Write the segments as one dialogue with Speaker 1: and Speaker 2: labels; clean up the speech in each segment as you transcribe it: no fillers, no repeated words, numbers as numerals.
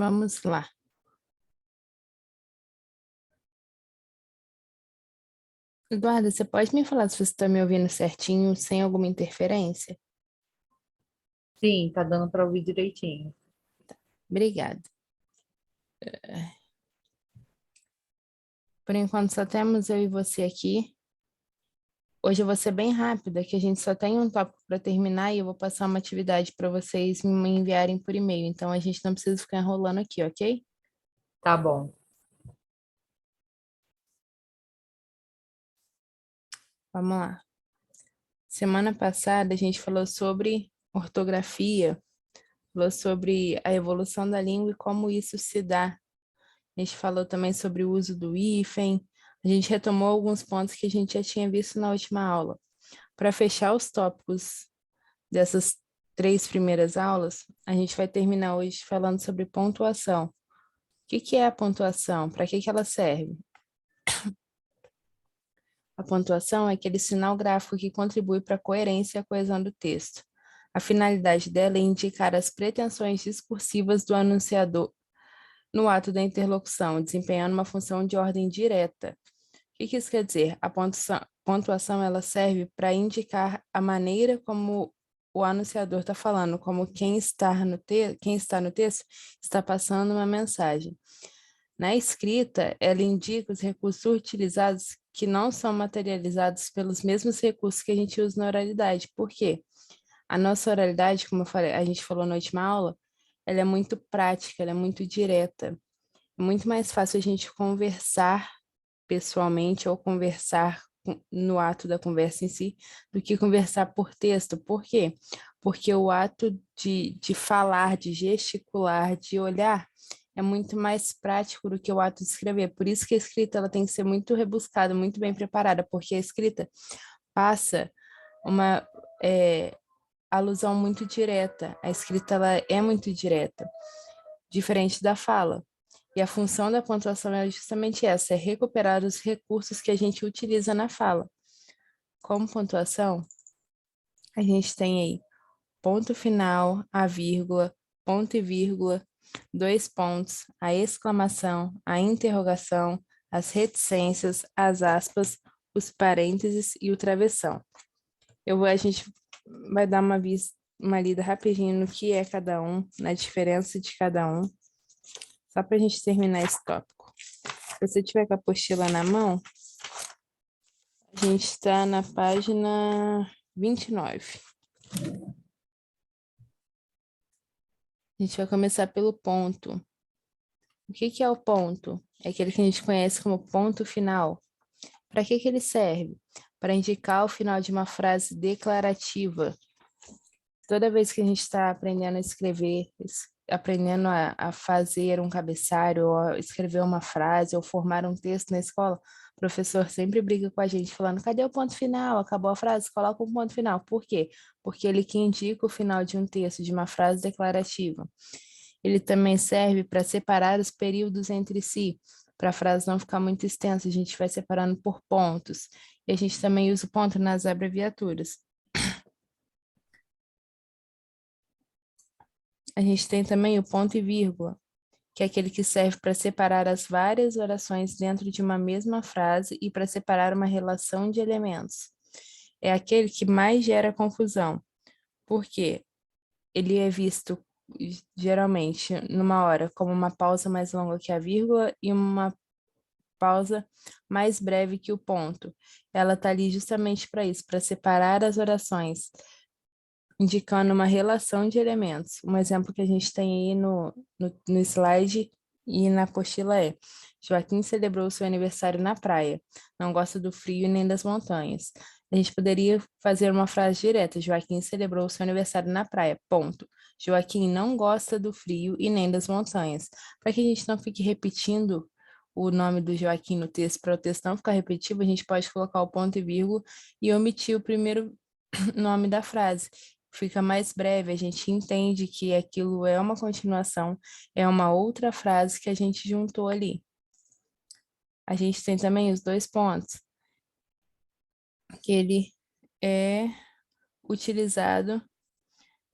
Speaker 1: Vamos lá. Eduardo, você pode me falar se você está me ouvindo certinho, sem alguma interferência?
Speaker 2: Sim, tá dando para ouvir direitinho.
Speaker 1: Obrigada. Por enquanto, só temos eu e você aqui. Hoje eu vou ser bem rápida, que a gente só tem um tópico para terminar e eu vou passar uma atividade para vocês me enviarem por e-mail. Então, a gente não precisa ficar enrolando aqui, ok?
Speaker 2: Tá bom.
Speaker 1: Vamos lá. Semana passada, a gente falou sobre ortografia, falou sobre a evolução da língua e como isso se dá. A gente falou também sobre o uso do hífen. A gente retomou alguns pontos que a gente já tinha visto na última aula. Para fechar os tópicos dessas 3 primeiras aulas, a gente vai terminar hoje falando sobre pontuação. O que é a pontuação? Para que ela serve? A pontuação é aquele sinal gráfico que contribui para a coerência e a coesão do texto. A finalidade dela é indicar as pretensões discursivas do anunciador no ato da interlocução, desempenhando uma função de ordem direta. O que isso quer dizer? A pontuação ela serve para indicar a maneira como o anunciador está falando, como quem está no texto está passando uma mensagem. Na escrita, ela indica os recursos utilizados que não são materializados pelos mesmos recursos que a gente usa na oralidade. Por quê? A nossa oralidade, como eu falei, a gente falou na última aula, ela é muito prática, ela é muito direta. É muito mais fácil a gente conversar pessoalmente ou conversar no ato da conversa em si, do que conversar por texto. Por quê? Porque o ato de falar, de gesticular, de olhar, é muito mais prático do que o ato de escrever. Por isso que a escrita ela tem que ser muito rebuscada, muito bem preparada, porque a escrita passa uma alusão muito direta. A escrita ela é muito direta, diferente da fala. E a função da pontuação é justamente essa, é recuperar os recursos que a gente utiliza na fala. Como pontuação, a gente tem aí ponto final, a vírgula, ponto e vírgula, 2 pontos, a exclamação, a interrogação, as reticências, as aspas, os parênteses e o travessão. A gente vai dar uma lida rapidinho no que é cada um, na diferença de cada um, só para a gente terminar esse tópico. Se você tiver com a apostila na mão, a gente está na página 29. A gente vai começar pelo ponto. O que é o ponto? É aquele que a gente conhece como ponto final. Para que ele serve? Para indicar o final de uma frase declarativa. Toda vez que a gente está aprendendo a escrever, aprendendo a fazer um cabeçalho, ou a escrever uma frase, ou formar um texto na escola, o professor sempre briga com a gente, falando: cadê o ponto final? Acabou a frase? Coloca um ponto final. Por quê? Porque ele que indica o final de um texto, de uma frase declarativa. Ele também serve para separar os períodos entre si, para a frase não ficar muito extensa, a gente vai separando por pontos. E a gente também usa o ponto nas abreviaturas. A gente tem também o ponto e vírgula, que é aquele que serve para separar as várias orações dentro de uma mesma frase e para separar uma relação de elementos. É aquele que mais gera confusão, porque ele é visto geralmente numa hora como uma pausa mais longa que a vírgula e uma pausa mais breve que o ponto. Ela está ali justamente para isso, para separar as orações, indicando uma relação de elementos. Um exemplo que a gente tem aí no slide e na apostila é: Joaquim celebrou seu aniversário na praia. Não gosta do frio nem das montanhas. A gente poderia fazer uma frase direta: Joaquim celebrou seu aniversário na praia. Ponto. Joaquim não gosta do frio e nem das montanhas. Para que a gente não fique repetindo o nome do Joaquim no texto, para o texto não ficar repetitivo, a gente pode colocar o ponto e vírgula e omitir o primeiro nome da frase. Fica mais breve, a gente entende que aquilo é uma continuação, é uma outra frase que a gente juntou ali. A gente tem também os 2 pontos, que ele é utilizado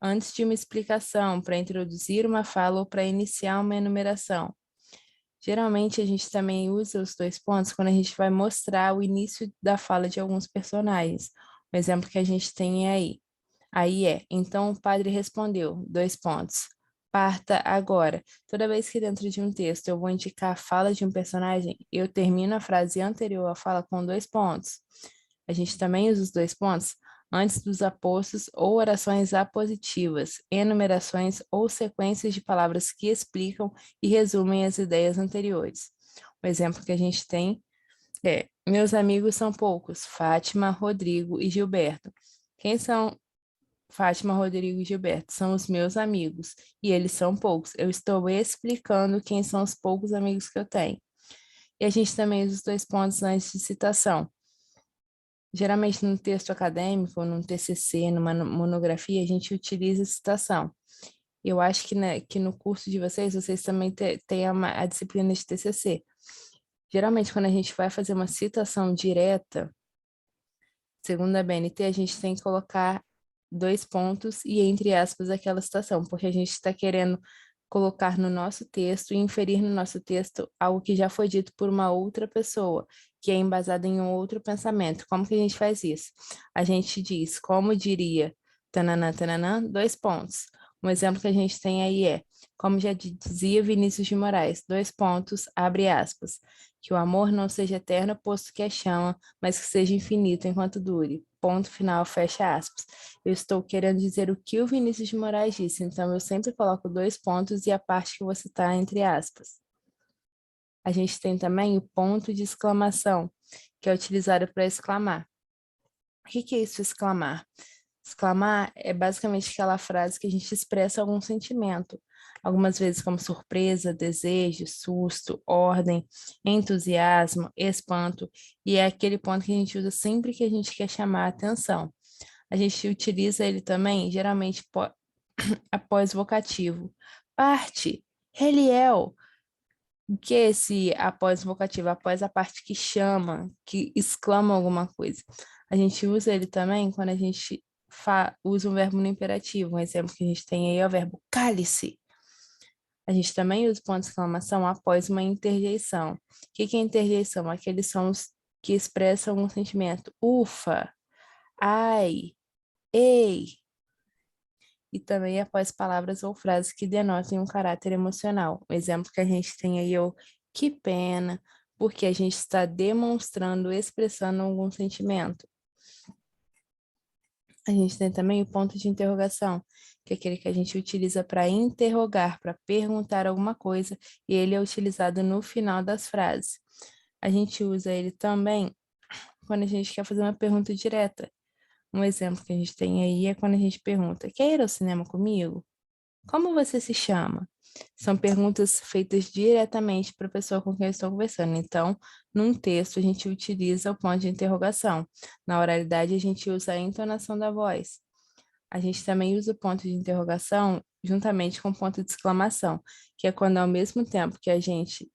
Speaker 1: antes de uma explicação, para introduzir uma fala ou para iniciar uma enumeração. Geralmente, a gente também usa os 2 pontos quando a gente vai mostrar o início da fala de alguns personagens. O exemplo que a gente tem é aí. Aí é, então o padre respondeu, 2 pontos. Parta agora. Toda vez que dentro de um texto eu vou indicar a fala de um personagem, eu termino a frase anterior à fala com 2 pontos. A gente também usa os 2 pontos antes dos apostos ou orações apositivas, enumerações ou sequências de palavras que explicam e resumem as ideias anteriores. O exemplo que a gente tem é: meus amigos são poucos, Fátima, Rodrigo e Gilberto. Quem são Fátima, Rodrigo e Gilberto? São os meus amigos, e eles são poucos. Eu estou explicando quem são os poucos amigos que eu tenho. E a gente também usa os 2 pontos antes de citação. Geralmente, no texto acadêmico, num TCC, numa monografia, a gente utiliza citação. Eu acho que, né, que no curso de vocês também têm a disciplina de TCC. Geralmente, quando a gente vai fazer uma citação direta, segundo a BNT, a gente tem que colocar 2 pontos e entre aspas aquela citação, porque a gente está querendo colocar no nosso texto e inferir no nosso texto algo que já foi dito por uma outra pessoa, que é embasado em um outro pensamento. Como que a gente faz isso? A gente diz, como diria, tananã, tananã, 2 pontos. Um exemplo que a gente tem aí é, como já dizia Vinícius de Moraes, 2 pontos, abre aspas, que o amor não seja eterno, posto que é chama, mas que seja infinito enquanto dure. Ponto final, fecha aspas. Eu estou querendo dizer o que o Vinícius de Moraes disse, então eu sempre coloco 2 pontos e a parte que você está entre aspas. A gente tem também o ponto de exclamação, que é utilizado para exclamar. O que é isso, exclamar? Exclamar é basicamente aquela frase que a gente expressa algum sentimento, algumas vezes como surpresa, desejo, susto, ordem, entusiasmo, espanto, e é aquele ponto que a gente usa sempre que a gente quer chamar a atenção. A gente utiliza ele também, geralmente, após vocativo. Parte, Reliel. O que é esse após vocativo? Após a parte que chama, que exclama alguma coisa. A gente usa ele também quando a gente usa um verbo no imperativo. Um exemplo que a gente tem aí é o verbo cale-se. A gente também usa o ponto de exclamação após uma interjeição. O que é interjeição? Aqueles sons que expressam um sentimento. Ufa, ai, ei. E também após palavras ou frases que denotem um caráter emocional. O exemplo que a gente tem aí é o que pena, porque a gente está demonstrando, expressando algum sentimento. A gente tem também o ponto de interrogação, que é aquele que a gente utiliza para interrogar, para perguntar alguma coisa, e ele é utilizado no final das frases. A gente usa ele também quando a gente quer fazer uma pergunta direta. Um exemplo que a gente tem aí é quando a gente pergunta: quer ir ao cinema comigo? Como você se chama? São perguntas feitas diretamente para a pessoa com quem eu estou conversando. Então, num texto, a gente utiliza o ponto de interrogação. Na oralidade, a gente usa a entonação da voz. A gente também usa o ponto de interrogação juntamente com o ponto de exclamação, que é quando, ao mesmo tempo que a gente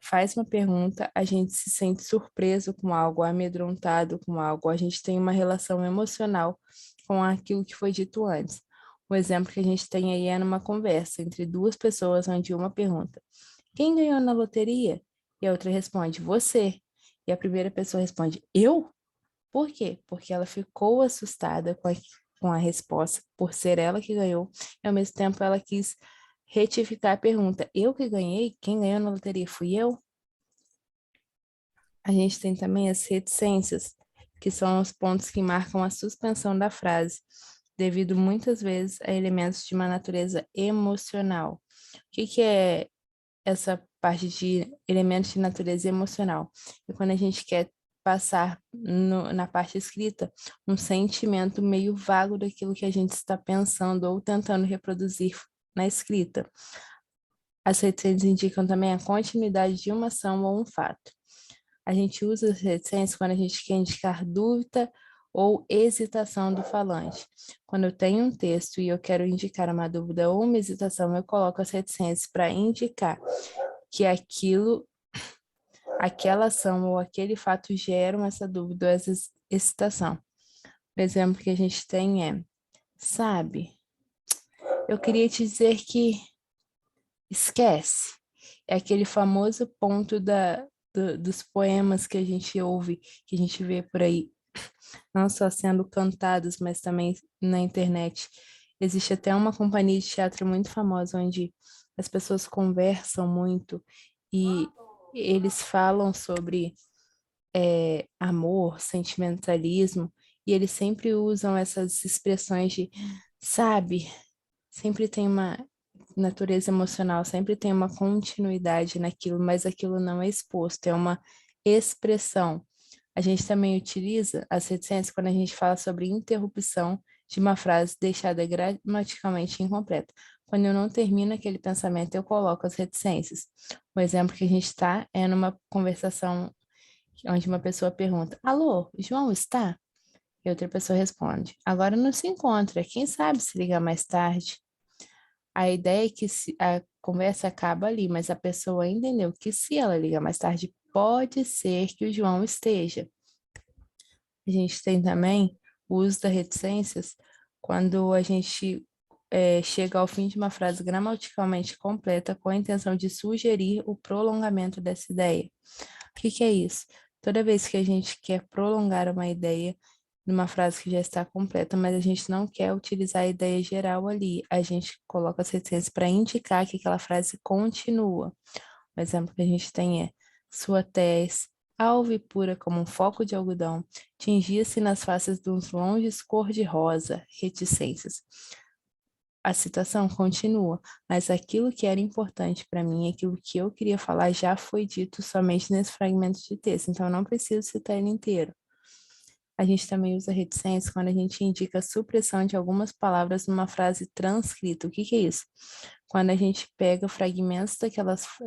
Speaker 1: faz uma pergunta, a gente se sente surpreso com algo, amedrontado com algo, a gente tem uma relação emocional com aquilo que foi dito antes. O exemplo que a gente tem aí é numa conversa entre 2 pessoas, onde uma pergunta: quem ganhou na loteria? E a outra responde: você. E a primeira pessoa responde: eu? Por quê? Porque ela ficou assustada com a resposta, por ser ela que ganhou, e ao mesmo tempo ela quis retificar a pergunta: eu que ganhei? Quem ganhou na loteria fui eu? A gente tem também as reticências, que são os pontos que marcam a suspensão da frase, devido muitas vezes a elementos de uma natureza emocional. O que é essa parte de elementos de natureza emocional? É quando a gente quer passar na parte escrita um sentimento meio vago daquilo que a gente está pensando ou tentando reproduzir na escrita. As reticências indicam também a continuidade de uma ação ou um fato. A gente usa as reticências quando a gente quer indicar dúvida ou hesitação do falante. Quando eu tenho um texto e eu quero indicar uma dúvida ou uma hesitação, eu coloco as reticências para indicar que aquela ação ou aquele fato geram essa dúvida ou essa hesitação. O exemplo que a gente tem é: sabe, Eu queria te dizer que esquece. É aquele famoso ponto dos poemas que a gente ouve, que a gente vê por aí, não só sendo cantados, mas também na internet. Existe até uma companhia de teatro muito famosa onde as pessoas conversam muito e eles falam sobre amor, sentimentalismo, e eles sempre usam essas expressões de, sabe, sempre tem uma natureza emocional, sempre tem uma continuidade naquilo, mas aquilo não é exposto, é uma expressão. A gente também utiliza as reticências quando a gente fala sobre interrupção de uma frase deixada gramaticalmente incompleta. Quando eu não termino aquele pensamento, eu coloco as reticências. O exemplo que a gente está é numa conversação onde uma pessoa pergunta: Alô, João está? E outra pessoa responde: Agora não se encontra, quem sabe se ligar mais tarde. A ideia é que a conversa acaba ali, mas a pessoa entendeu que se ela ligar mais tarde, pode ser que o João esteja. A gente tem também o uso das reticências quando a gente chega ao fim de uma frase gramaticalmente completa com a intenção de sugerir o prolongamento dessa ideia. O que que é isso? Toda vez que a gente quer prolongar uma ideia numa frase que já está completa, mas a gente não quer utilizar a ideia geral ali, a gente coloca as reticências para indicar que aquela frase continua. O exemplo que a gente tem é: sua tez, alva e pura como um foco de algodão, tingia-se nas faces de uns longes cor-de-rosa, reticências. A citação continua, mas aquilo que era importante para mim, aquilo que eu queria falar, já foi dito somente nesse fragmento de texto, então eu não preciso citar ele inteiro. A gente também usa reticência quando a gente indica a supressão de algumas palavras numa frase transcrita. O que que é isso? Quando a gente pega fragmentos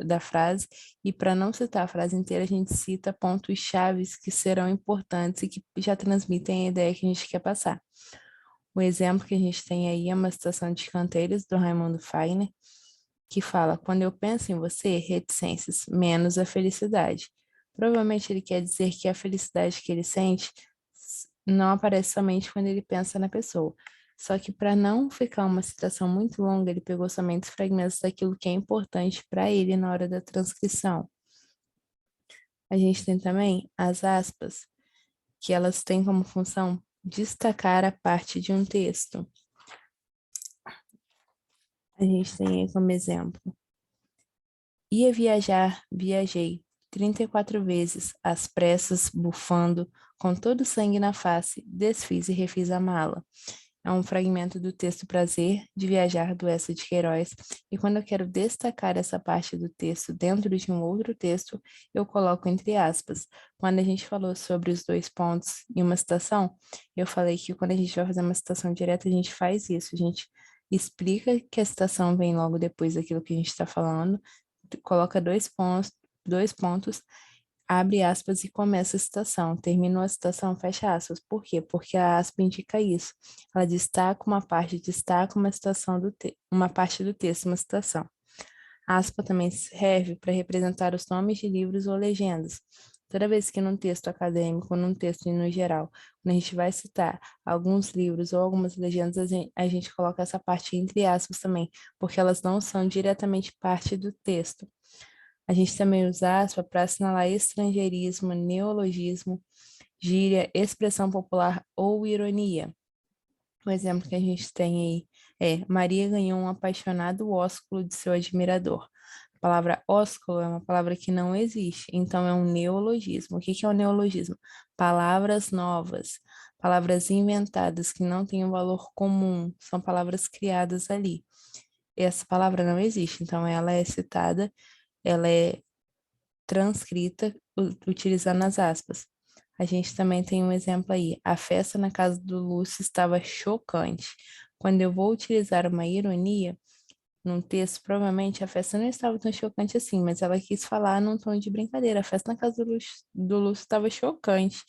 Speaker 1: da frase e, para não citar a frase inteira, a gente cita pontos chaves que serão importantes e que já transmitem a ideia que a gente quer passar. O exemplo que a gente tem aí é uma citação de Canteiros, do Raimundo Fagner, que fala: Quando eu penso em você, reticências, menos a felicidade. Provavelmente ele quer dizer que a felicidade que ele sente não aparece somente quando ele pensa na pessoa. Só que para não ficar uma citação muito longa, ele pegou somente os fragmentos daquilo que é importante para ele na hora da transcrição. A gente tem também as aspas, que elas têm como função destacar a parte de um texto. A gente tem aí como exemplo: Ia viajar, viajei 34 vezes, às pressas, bufando, com todo o sangue na face, desfiz e refiz a mala. É um fragmento do texto Prazer de Viajar, do Eça de Queiroz, e quando eu quero destacar essa parte do texto dentro de um outro texto, eu coloco entre aspas. Quando a gente falou sobre os dois pontos em uma citação, eu falei que quando a gente vai fazer uma citação direta, a gente faz isso, a gente explica que a citação vem logo depois daquilo que a gente está falando, coloca dois pontos, abre aspas e começa a citação. Terminou a citação, fecha aspas. Por quê? Porque a aspa indica isso. Ela destaca uma parte, destaca uma citação uma parte do texto, uma citação. A aspa também serve para representar os nomes de livros ou legendas. Toda vez que num texto acadêmico, num texto no geral, quando a gente vai citar alguns livros ou algumas legendas, a gente coloca essa parte entre aspas também, porque elas não são diretamente parte do texto. A gente também usa aspa para assinalar estrangeirismo, neologismo, gíria, expressão popular ou ironia. O exemplo que a gente tem aí é: Maria ganhou um apaixonado ósculo de seu admirador. A palavra ósculo é uma palavra que não existe, então é um neologismo. O que que é um neologismo? Palavras novas, palavras inventadas que não têm um valor comum, são palavras criadas ali. Essa palavra não existe, então ela é citada, ela é transcrita utilizando as aspas. A gente também tem um exemplo aí: a festa na casa do Lúcio estava chocante. Quando eu vou utilizar uma ironia num texto, provavelmente a festa não estava tão chocante assim, mas ela quis falar num tom de brincadeira. A festa na casa do Lúcio estava chocante,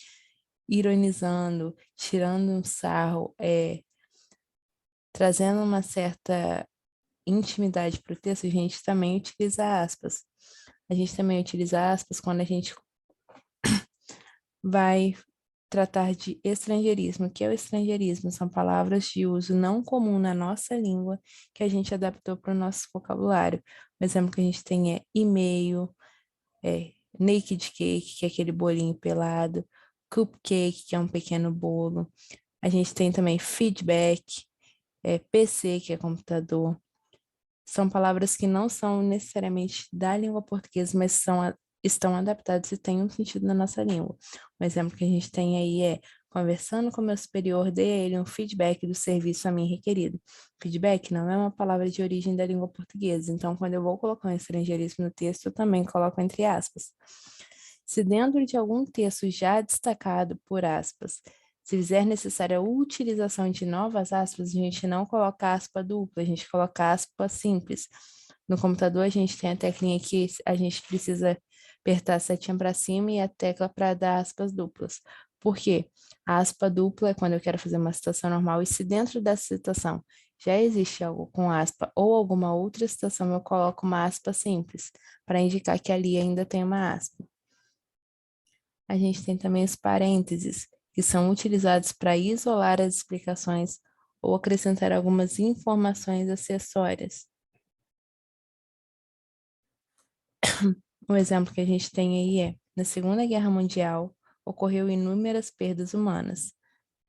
Speaker 1: ironizando, tirando um sarro, trazendo uma certa intimidade para o texto. A gente também utiliza aspas. A gente também utiliza aspas quando a gente vai tratar de estrangeirismo. O que é o estrangeirismo? São palavras de uso não comum na nossa língua que a gente adaptou para o nosso vocabulário. O exemplo que a gente tem é e-mail, naked cake, que é aquele bolinho pelado, cupcake, que é um pequeno bolo. A gente tem também feedback, PC, que é computador. São palavras que não são necessariamente da língua portuguesa, mas estão adaptadas e têm um sentido na nossa língua. Um exemplo que a gente tem aí é: conversando com meu superior, dei a ele um feedback do serviço a mim requerido. Feedback não é uma palavra de origem da língua portuguesa, então quando eu vou colocar um estrangeirismo no texto, eu também coloco entre aspas. Se dentro de algum texto já destacado por aspas, se fizer necessária a utilização de novas aspas, a gente não coloca aspa dupla, a gente coloca aspa simples. No computador, a gente tem a teclinha que a gente precisa apertar a setinha para cima e a tecla para dar aspas duplas. Por quê? A aspa dupla é quando eu quero fazer uma citação normal, e se dentro dessa citação já existe algo com aspa ou alguma outra citação, eu coloco uma aspa simples, para indicar que ali ainda tem uma aspa. A gente tem também os parênteses, que são utilizados para isolar as explicações ou acrescentar algumas informações acessórias. Um exemplo que a gente tem aí é: na Segunda Guerra Mundial, ocorreu inúmeras perdas humanas.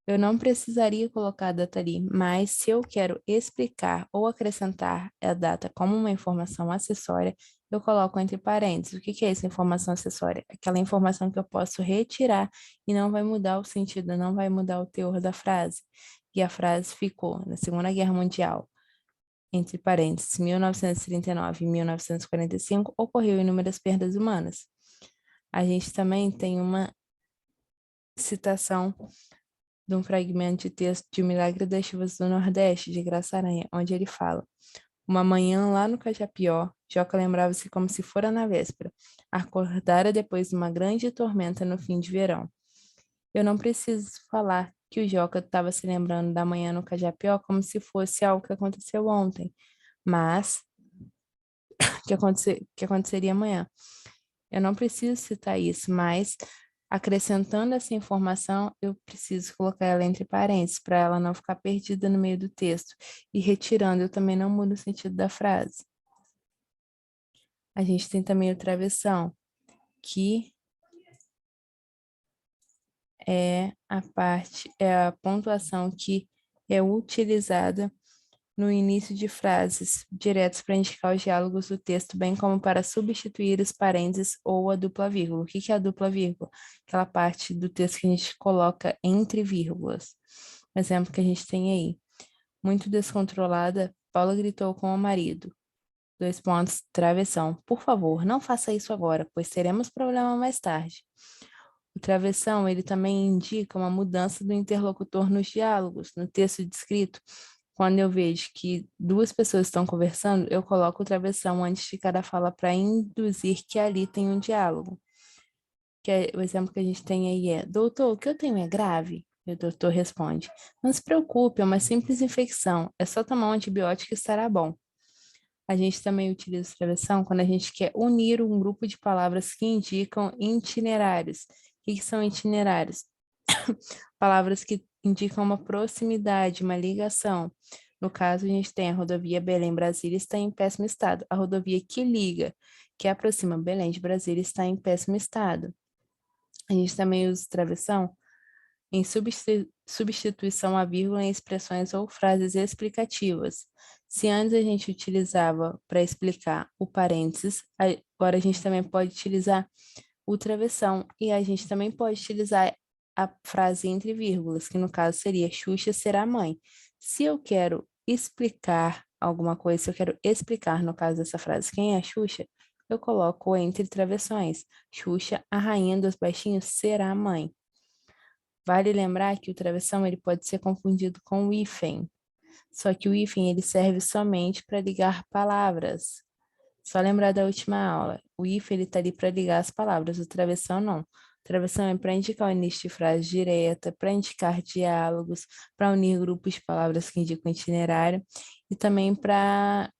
Speaker 1: Eu não precisaria colocar a data ali, mas se eu quero explicar ou acrescentar a data como uma informação acessória, eu coloco entre parênteses. O que que é essa informação acessória? Aquela informação que eu posso retirar e não vai mudar o sentido, não vai mudar o teor da frase. E a frase ficou: na Segunda Guerra Mundial, entre parênteses, 1939 e 1945, ocorreu inúmeras perdas humanas. A gente também tem uma citação de um fragmento de texto de O Milagre das Chuvas do Nordeste, de Graça Aranha, onde ele fala: uma manhã lá no Cajapió, Joca lembrava-se como se fora na véspera. Acordara depois de uma grande tormenta no fim de verão. Eu não preciso falar que o Joca estava se lembrando da manhã no Cajapió como se fosse algo que aconteceu ontem, mas que aconteceria amanhã. Eu não preciso citar isso, mas acrescentando essa informação, eu preciso colocar ela entre parênteses para ela não ficar perdida no meio do texto. E retirando, eu também não mudo o sentido da frase. A gente tem também o travessão, que é a pontuação que é utilizada no início de frases, diretos para indicar os diálogos do texto, bem como para substituir os parênteses ou a dupla vírgula. O que que é a dupla vírgula? Aquela parte do texto que a gente coloca entre vírgulas. Um exemplo que a gente tem aí: muito descontrolada, Paula gritou com o marido. Dois pontos, travessão. Por favor, não faça isso agora, pois teremos problema mais tarde. O travessão, ele também indica uma mudança do interlocutor nos diálogos. No texto descrito, quando eu vejo que duas pessoas estão conversando, eu coloco o travessão antes de cada fala para induzir que ali tem um diálogo. O exemplo que a gente tem aí é: doutor, o que eu tenho é grave? E o doutor responde: não se preocupe, é uma simples infecção. É só tomar um antibiótico e estará bom. A gente também utiliza travessão quando a gente quer unir um grupo de palavras que indicam itinerários. O que são itinerários? Palavras que indicam uma proximidade, uma ligação. No caso, a gente tem a rodovia Belém-Brasília está em péssimo estado. A rodovia que liga, que aproxima Belém de Brasília, está em péssimo estado. A gente também usa travessão em substituição à vírgula em expressões ou frases explicativas. Se antes a gente utilizava para explicar o parênteses, agora a gente também pode utilizar o travessão, e a gente também pode utilizar a frase entre vírgulas, que no caso seria: Xuxa será mãe. Se eu quero explicar alguma coisa, se eu quero explicar, no caso dessa frase, quem é a Xuxa, eu coloco entre travessões: Xuxa, a rainha dos baixinhos, será mãe. Vale lembrar que o travessão ele pode ser confundido com o hífen, só que o hífen ele serve somente para ligar palavras. Só lembrar da última aula, o hífen ele está ali para ligar as palavras, o travessão não. O travessão é para indicar o início de frase direta, para indicar diálogos, para unir grupos de palavras que indicam itinerário e também para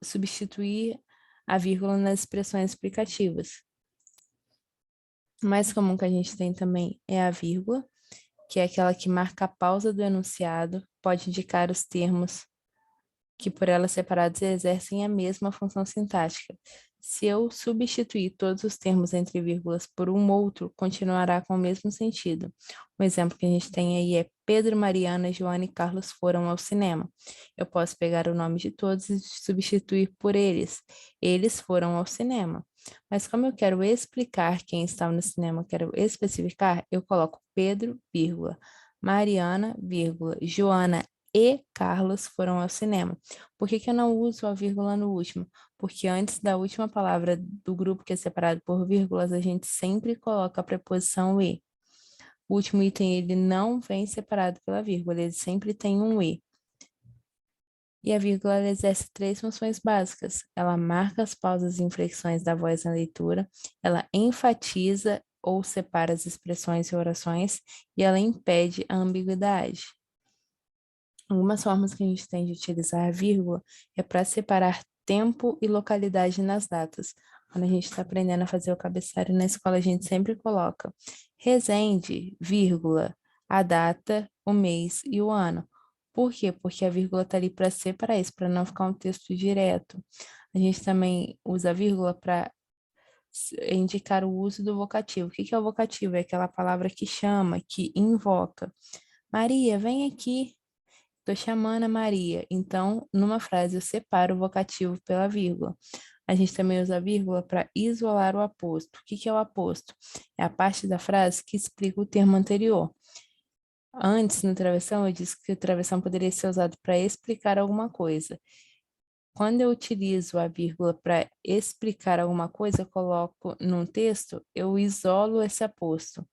Speaker 1: substituir a vírgula nas expressões explicativas. O mais comum que a gente tem também é a vírgula, que é aquela que marca a pausa do enunciado, pode indicar os termos que por elas separados exercem a mesma função sintática. Se eu substituir todos os termos entre vírgulas por um outro, continuará com o mesmo sentido. Um exemplo que a gente tem aí é Pedro, Mariana, Joana e Carlos foram ao cinema. Eu posso pegar o nome de todos e substituir por eles. Eles foram ao cinema. Mas como eu quero explicar quem estava no cinema, quero especificar, eu coloco Pedro, vírgula, Mariana, vírgula, Joana e Carlos foram ao cinema. Por que que eu não uso a vírgula no último? Porque antes da última palavra do grupo que é separado por vírgulas, a gente sempre coloca a preposição e. O último item, ele não vem separado pela vírgula, ele sempre tem um e. E a vírgula ela exerce três funções básicas. Ela marca as pausas e inflexões da voz na leitura, ela enfatiza ou separa as expressões e orações, e ela impede a ambiguidade. Algumas formas que a gente tem de utilizar a vírgula é para separar tempo e localidade nas datas. Quando a gente está aprendendo a fazer o cabeçalho na escola, a gente sempre coloca Resende, vírgula, a data, o mês e o ano. Por quê? Porque a vírgula está ali para separar isso, para não ficar um texto direto. A gente também usa a vírgula para indicar o uso do vocativo. O que que é o vocativo? É aquela palavra que chama, que invoca. Maria, vem aqui. Estou chamando a Maria. Então, numa frase, eu separo o vocativo pela vírgula. A gente também usa a vírgula para isolar o aposto. O que que é o aposto? É a parte da frase que explica o termo anterior. Antes, no travessão, eu disse que o travessão poderia ser usado para explicar alguma coisa. Quando eu utilizo a vírgula para explicar alguma coisa, eu coloco num texto, eu isolo esse aposto.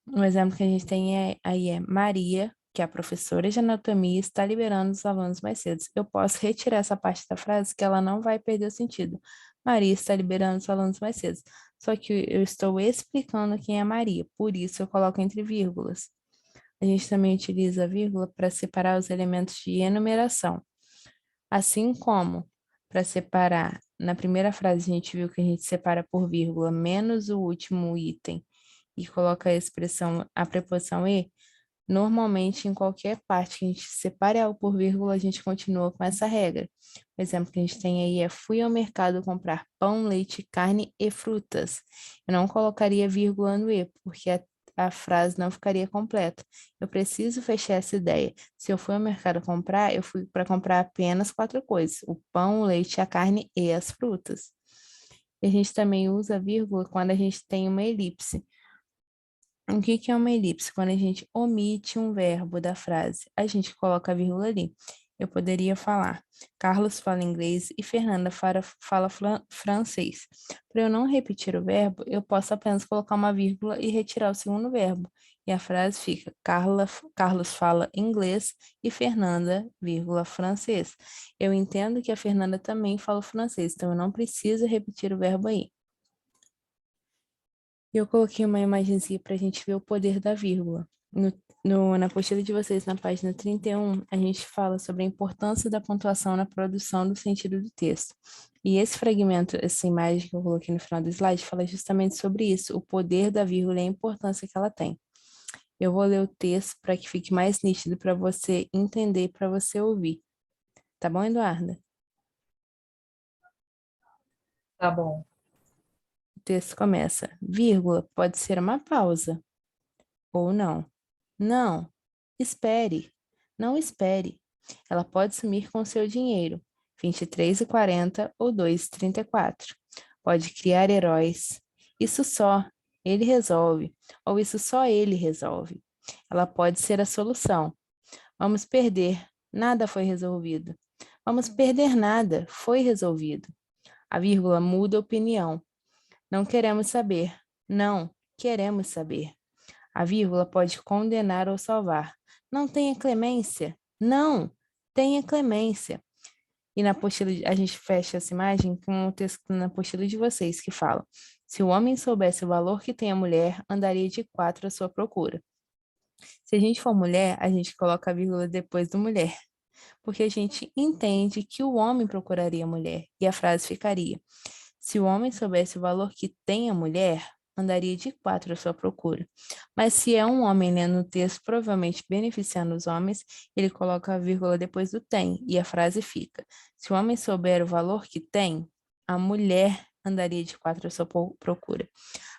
Speaker 1: Um exemplo que a gente tem aí é Maria, que é a professora de anatomia, está liberando os alunos mais cedo. Eu posso retirar essa parte da frase que ela não vai perder o sentido. Maria está liberando os alunos mais cedo. Só que eu estou explicando quem é Maria, por isso eu coloco entre vírgulas. A gente também utiliza a vírgula para separar os elementos de enumeração. Assim como para separar, na primeira frase a gente viu que a gente separa por vírgula menos o último item e coloca a expressão, a preposição e, normalmente em qualquer parte que a gente separe algo por vírgula, a gente continua com essa regra. O exemplo que a gente tem aí é fui ao mercado comprar pão, leite, carne e frutas. Eu não colocaria vírgula no e, porque a frase não ficaria completa. Eu preciso fechar essa ideia. Se eu fui ao mercado comprar, eu fui para comprar apenas quatro coisas: o pão, o leite, a carne e as frutas. E a gente também usa vírgula quando a gente tem uma elipse. O que que é uma elipse? Quando a gente omite um verbo da frase, a gente coloca a vírgula ali. Eu poderia falar, Carlos fala inglês e Fernanda fala francês. Para eu não repetir o verbo, eu posso apenas colocar uma vírgula e retirar o segundo verbo. E a frase fica, Carlos fala inglês e Fernanda, vírgula, francês. Eu entendo que a Fernanda também fala francês, então eu não preciso repetir o verbo aí. E eu coloquei uma imagenzinha para a gente ver o poder da vírgula. Na apostila de vocês, na página 31, a gente fala sobre a importância da pontuação na produção do sentido do texto. E esse fragmento, essa imagem que eu coloquei no final do slide, fala justamente sobre isso, o poder da vírgula e a importância que ela tem. Eu vou ler o texto para que fique mais nítido para você entender, para você ouvir. Tá bom, Eduarda?
Speaker 2: Tá bom.
Speaker 1: O texto começa, vírgula pode ser uma pausa ou não. Não, espere, não espere. Ela pode sumir com seu dinheiro, 23,40 ou 2,34. Pode criar heróis. Isso só, ele resolve, ou isso só ele resolve. Ela pode ser a solução. Vamos perder, nada foi resolvido. Vamos perder nada, foi resolvido. A vírgula muda a opinião. Não queremos saber. Não, queremos saber. A vírgula pode condenar ou salvar. Não tenha clemência. Não, tenha clemência. E na apostila, a gente fecha essa imagem com um texto na apostila de vocês que fala: se o homem soubesse o valor que tem a mulher, andaria de quatro à sua procura. Se a gente for mulher, a gente coloca a vírgula depois do mulher, porque a gente entende que o homem procuraria a mulher, e a frase ficaria: se o homem soubesse o valor que tem a mulher, andaria de 4 à sua procura. Mas se é um homem lendo o texto, provavelmente beneficiando os homens, ele coloca a vírgula depois do tem, e a frase fica: se o homem souber o valor que tem, a mulher andaria de 4 à sua procura.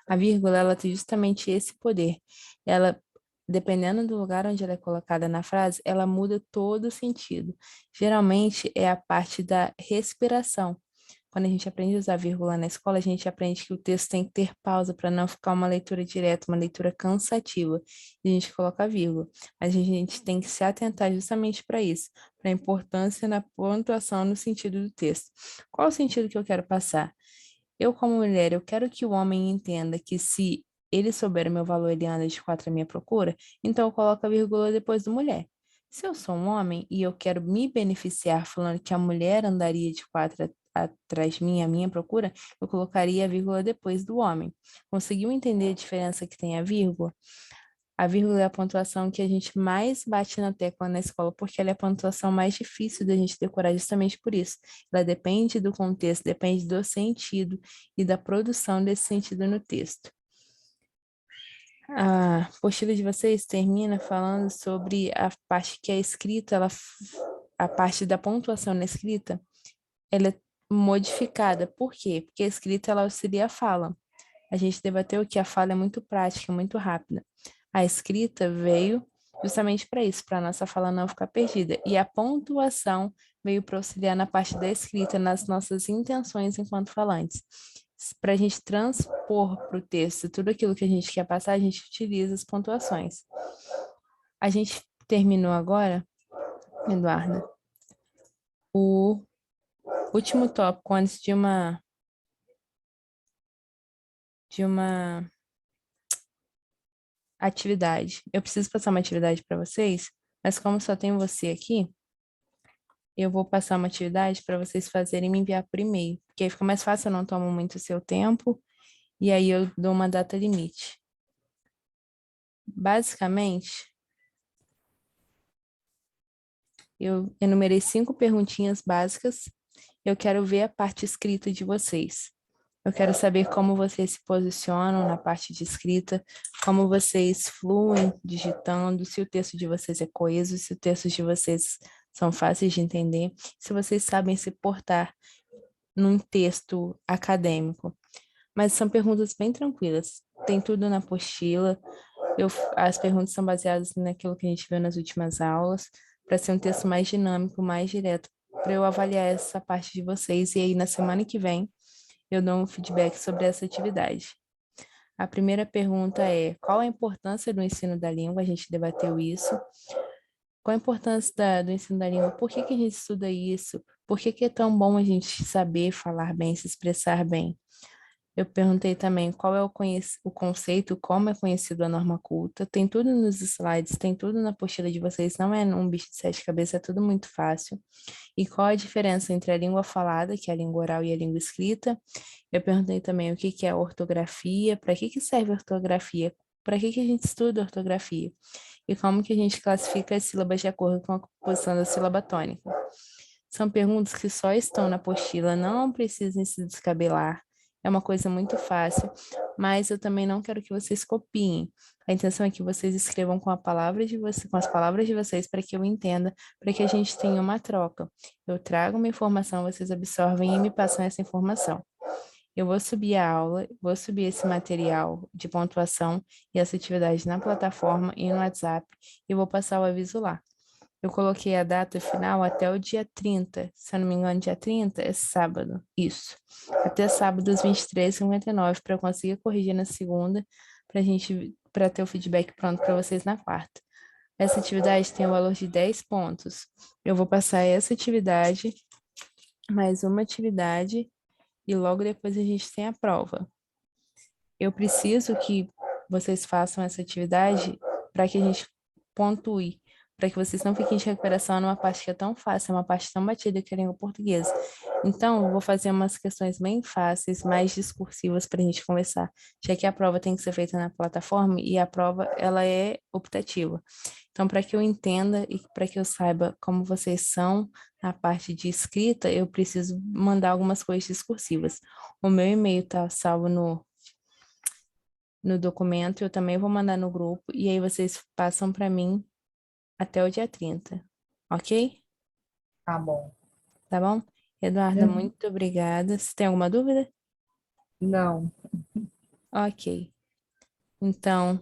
Speaker 1: A vírgula, ela tem justamente esse poder. Ela, dependendo do lugar onde ela é colocada na frase, ela muda todo o sentido. Geralmente é a parte da respiração. Quando a gente aprende a usar vírgula na escola, a gente aprende que o texto tem que ter pausa para não ficar uma leitura direta, uma leitura cansativa. E a gente coloca vírgula. Mas a gente tem que se atentar justamente para isso, para a importância na pontuação no sentido do texto. Qual o sentido que eu quero passar? Eu, como mulher, eu quero que o homem entenda que se ele souber o meu valor, ele anda de 4 à minha procura, então eu coloco a vírgula depois do mulher. Se eu sou um homem e eu quero me beneficiar falando que a mulher andaria de 4 atrás de mim, à minha procura, eu colocaria a vírgula depois do homem. Conseguiu entender a diferença que tem a vírgula? A vírgula é a pontuação que a gente mais bate na tecla na escola, porque ela é a pontuação mais difícil da gente decorar justamente por isso. Ela depende do contexto, depende do sentido e da produção desse sentido no texto. A apostila de vocês termina falando sobre a parte que é escrita, a parte da pontuação na escrita, ela é modificada. Por quê? Porque a escrita ela auxilia a fala. A gente debateu que a fala é muito prática, muito rápida. A escrita veio justamente para isso, para a nossa fala não ficar perdida. E a pontuação veio para auxiliar na parte da escrita, nas nossas intenções enquanto falantes. Para a gente transpor para o texto tudo aquilo que a gente quer passar, a gente utiliza as pontuações. A gente terminou agora, Eduarda, o último tópico antes de uma atividade. Eu preciso passar uma atividade para vocês, mas como só tem você aqui, eu vou passar uma atividade para vocês fazerem e me enviar por e-mail, porque aí fica mais fácil, eu não tomo muito seu tempo, e aí eu dou uma data limite. Basicamente, eu enumerei 5 perguntinhas básicas, eu quero ver a parte escrita de vocês. Eu quero saber como vocês se posicionam na parte de escrita, como vocês fluem digitando, se o texto de vocês é coeso, se o texto de vocês são fáceis de entender, se vocês sabem se portar num texto acadêmico. Mas são perguntas bem tranquilas. Tem tudo na apostila. As perguntas são baseadas naquilo que a gente viu nas últimas aulas, para ser um texto mais dinâmico, mais direto, para eu avaliar essa parte de vocês. E aí, na semana que vem, eu dou um feedback sobre essa atividade. A primeira pergunta é: qual a importância do ensino da língua? A gente debateu isso. Qual a importância do ensino da língua? Por que que a gente estuda isso? Por que que é tão bom a gente saber falar bem, se expressar bem? Eu perguntei também qual é o conceito, como é conhecido a norma culta. Tem tudo nos slides, tem tudo na apostila de vocês. Não é um bicho de sete cabeças, é tudo muito fácil. E qual a diferença entre a língua falada, que é a língua oral, e a língua escrita? Eu perguntei também o que que é ortografia, para que que serve a ortografia, para que que a gente estuda ortografia e como que a gente classifica as sílabas de acordo com a composição da sílaba tônica. São perguntas que só estão na apostila, não precisem se descabelar. É uma coisa muito fácil, mas eu também não quero que vocês copiem. A intenção é que vocês escrevam com a palavra de vocês, com as palavras de vocês para que eu entenda, para que a gente tenha uma troca. Eu trago uma informação, vocês absorvem e me passam essa informação. Eu vou subir a aula, vou subir esse material de pontuação e essa atividade na plataforma e no WhatsApp e vou passar o aviso lá. Eu coloquei a data final até o dia 30, se eu não me engano, dia 30 é sábado, isso. Até sábado às 23h59 para eu conseguir corrigir na segunda, para ter o feedback pronto para vocês na quarta. Essa atividade tem o valor de 10 pontos. Eu vou passar essa atividade, mais uma atividade e logo depois a gente tem a prova. Eu preciso que vocês façam essa atividade para que a gente pontue, para que vocês não fiquem de recuperação numa parte que é tão fácil, é uma parte tão batida que é a língua portuguesa. Então, eu vou fazer umas questões bem fáceis, mais discursivas para a gente conversar, já que a prova tem que ser feita na plataforma e a prova, ela é optativa. Então, para que eu entenda e para que eu saiba como vocês são na parte de escrita, eu preciso mandar algumas coisas discursivas. O meu e-mail está salvo no documento, eu também vou mandar no grupo, e aí vocês passam para mim até o dia 30, ok?
Speaker 2: Tá bom.
Speaker 1: Tá bom? Eduarda,
Speaker 2: Uhum.
Speaker 1: muito obrigada. Você tem alguma dúvida?
Speaker 2: Não,
Speaker 1: Ok. Então,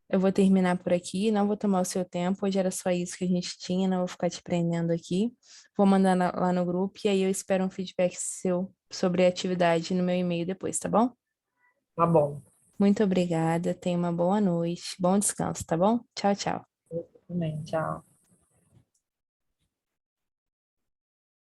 Speaker 1: eu vou terminar por aqui, não vou tomar o seu tempo. Hoje era só isso que a gente tinha, não vou ficar te prendendo aqui. Vou mandar lá no grupo e aí eu espero um feedback seu sobre a atividade no meu e-mail depois, tá bom?
Speaker 2: tá bom.
Speaker 1: Muito obrigada, tenha uma boa noite, bom descanso, tá bom? Tchau, tchau.
Speaker 2: Também, tchau.